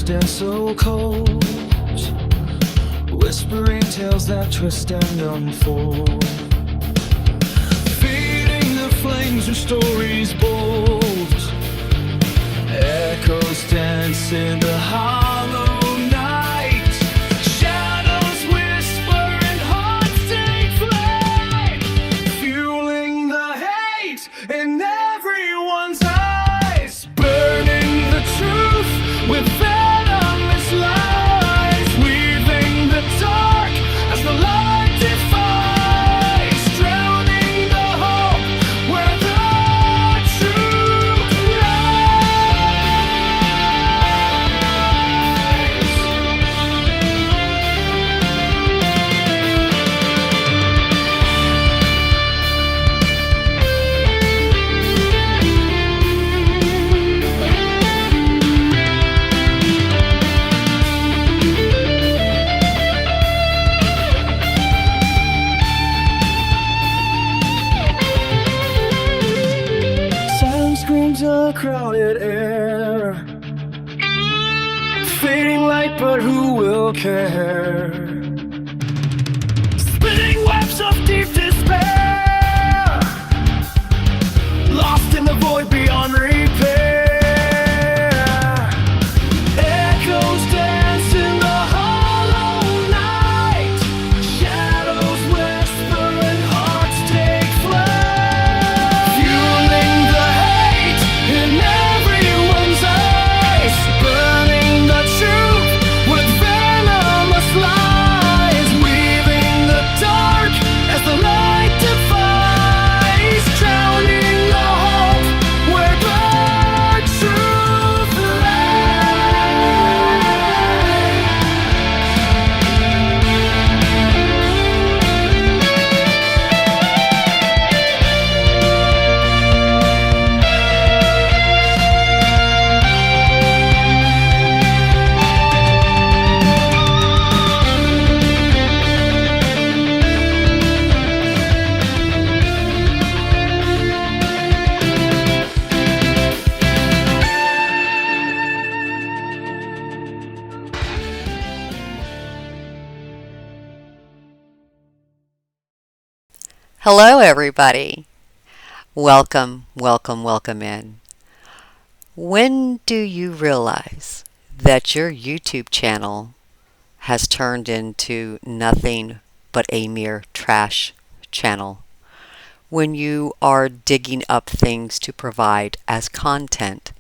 stand so cold, whispering tales that twist and unfold, feeding the flames with stories bold. Echoes dance in the hollow night, shadows whisper and hearts take flight, fueling the hate in everyone's eyes, burning the truth with venomous lies, weaving the dark as the light defies, drowning the hope where the truth silence screams a crowded air, fading light, but who will care? Spinning webs of deep despair, lost in the void beyond repair. Echoes dance in the hollow night, shadows whisper and hearts take flight, fueling the hate in everyone's eyes, burning the truth with venomous lies, weaving the dark as the light defies, drowning the hope where the truth Hello, everybody. Welcome, welcome, welcome in. When do you realize that your YouTube channel has turned into nothing but a mere trash channel? When you are digging up things to provide as content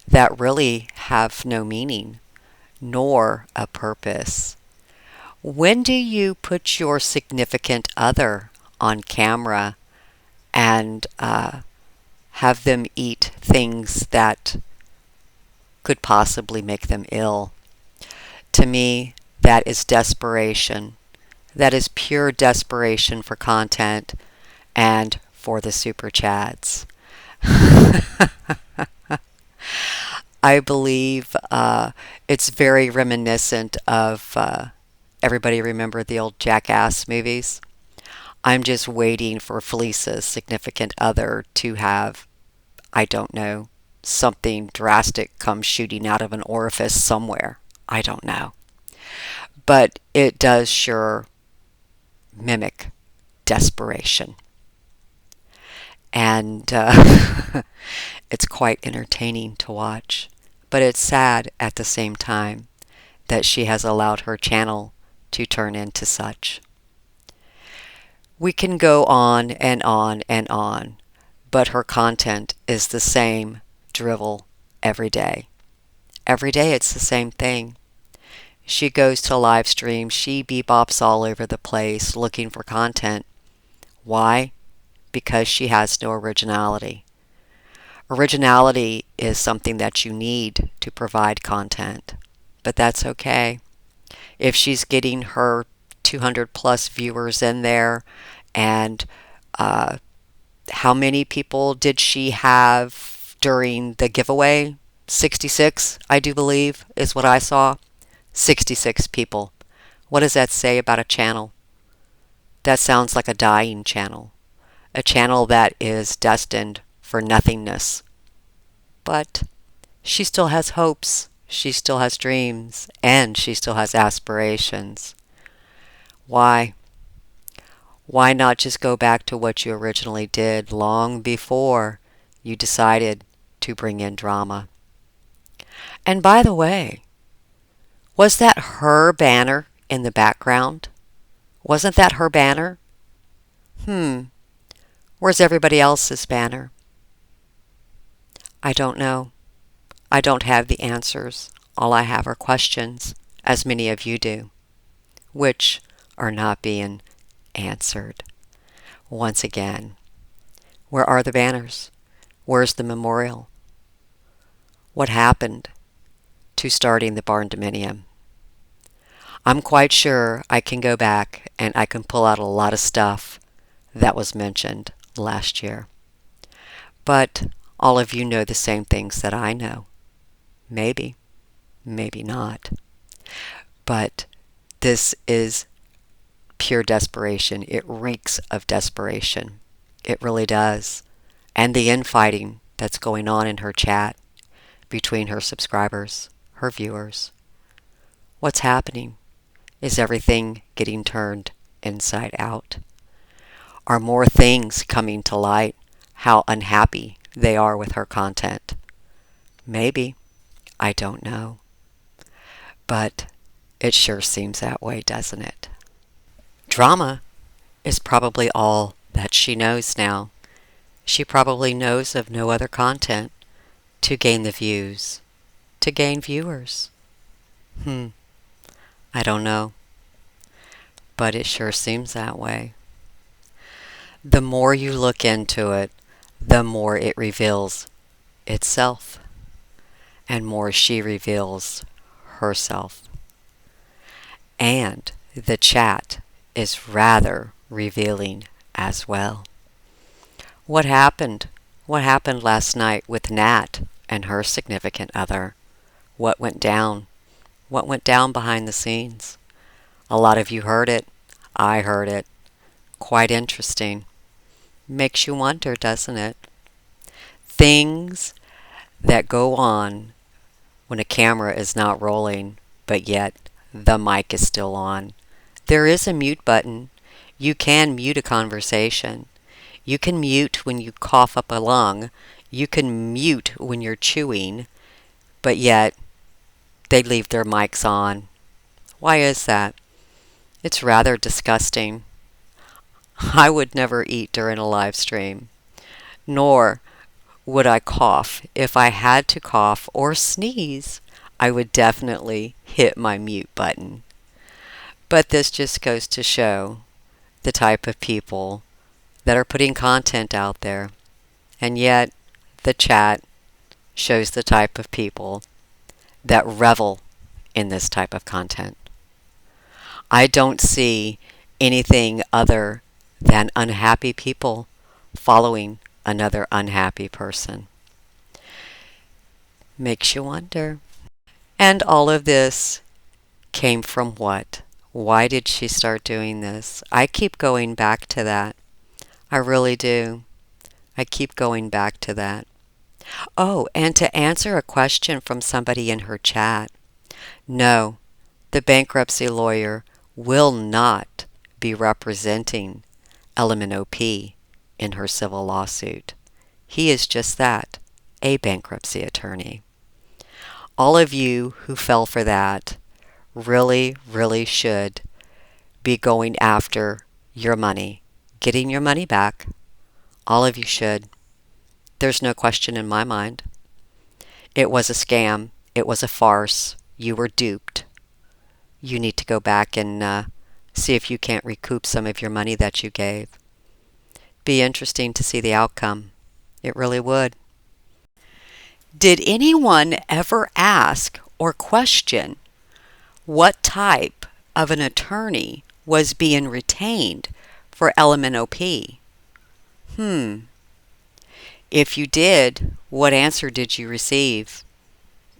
that really have no meaning nor a purpose? When do you put your significant other on camera and have them eat things that could possibly make them ill? To me, that is desperation. That is pure desperation for content and for the super chats. I believe it's very reminiscent of everybody remember the old Jackass movies? I'm just waiting for Felisa's significant other to have, I don't know, something drastic come shooting out of an orifice somewhere. I don't know. But it does sure mimic desperation. And it's quite entertaining to watch. But it's sad at the same time that she has allowed her channel to turn into such. We can go on and on and on, but her content is the same drivel every day. Every day it's the same thing. She goes to live streams, she bebops all over the place looking for content. Why? Because she has no originality. Originality is something that you need to provide content, but that's okay. If she's getting her 200 plus viewers in there, and how many people did she have during the giveaway? 66, I do believe, is what I saw. 66 people. What does that say about a channel? That sounds like a dying channel. A channel that is destined for nothingness. But she still has hopes. She still has dreams and she still has aspirations. Why? Why not just go back to what you originally did long before you decided to bring in drama? And by the way, was that her banner in the background? Wasn't that her banner? Where's everybody else's banner? I don't know. I don't have the answers. All I have are questions, as many of you do, which are not being answered. Once again, where are the banners? Where's the memorial? What happened to starting the barn dominium? I'm quite sure I can go back and I can pull out a lot of stuff that was mentioned last year. But all of you know the same things that I know. Maybe, maybe not. But this is pure desperation. It reeks of desperation. It really does. And the infighting that's going on in her chat between her subscribers, her viewers. What's happening? Is everything getting turned inside out? Are more things coming to light? How unhappy they are with her content? Maybe. I don't know. But it sure seems that way, doesn't it? Drama is probably all that she knows now. She probably knows of no other content to gain the views, to gain viewers. I don't know. But it sure seems that way. The more you look into it, the more it reveals itself, and more she reveals herself. And the chat is rather revealing as well. What happened? What happened last night with Nat and her significant other? What went down? What went down behind the scenes? A lot of you heard it. I heard it. Quite interesting. Makes you wonder, doesn't it? Things that go on when a camera is not rolling, but yet the mic is still on. There is a mute button. You can mute a conversation. You can mute when you cough up a lung. You can mute when you're chewing, but yet they leave their mics on. Why is that? It's rather disgusting. I would never eat during a live stream, nor would I cough. If I had to cough or sneeze, I would definitely hit my mute button. But this just goes to show the type of people that are putting content out there. And yet, the chat shows the type of people that revel in this type of content. I don't see anything other than unhappy people following another unhappy person. Makes you wonder. And all of this came from what? Why did she start doing this? I keep going back to that. I really do. I keep going back to that. Oh, and to answer a question from somebody in her chat. No, the bankruptcy lawyer will not be representing Element OP in her civil lawsuit. He is just that, a bankruptcy attorney. All of you who fell for that really, really should be going after your money, getting your money back. All of you should. There's no question in my mind. It was a scam. It was a farce. You were duped. You need to go back and see if you can't recoup some of your money that you gave. Be interesting to see the outcome. It really would. Did anyone ever ask or question what type of an attorney was being retained for Element OP? If you did, what answer did you receive?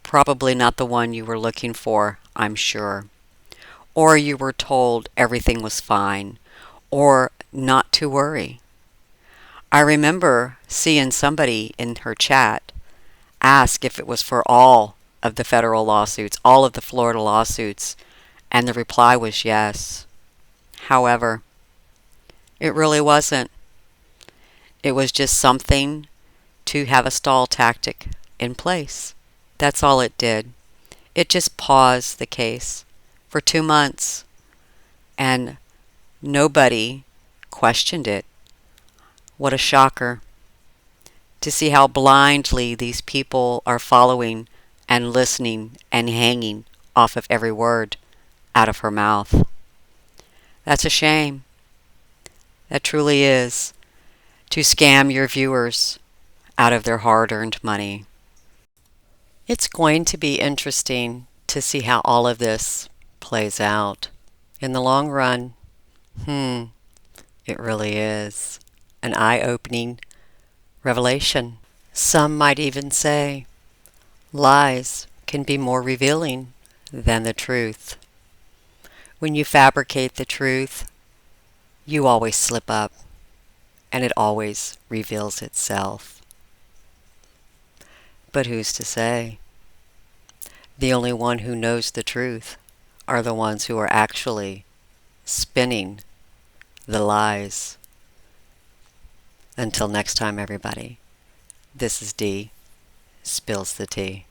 Probably not the one you were looking for, I'm sure. Or you were told everything was fine, or not to worry. I remember seeing somebody in her chat ask if it was for all of the federal lawsuits, all of the Florida lawsuits, and the reply was yes. However, it really wasn't. It was just something to have a stall tactic in place. That's all it did. It just paused the case for 2 months, and nobody questioned it. What a shocker to see how blindly these people are following and listening and hanging off of every word out of her mouth. That's a shame. That truly is, to scam your viewers out of their hard-earned money. It's going to be interesting to see how all of this plays out. In the long run, it really is an eye-opening revelation. Some might even say lies can be more revealing than the truth. When you fabricate the truth, you always slip up, and it always reveals itself. But who's to say? The only one who knows the truth are the ones who are actually spinning the lies. Until next time, everybody, this is Dee, Spills the Tea.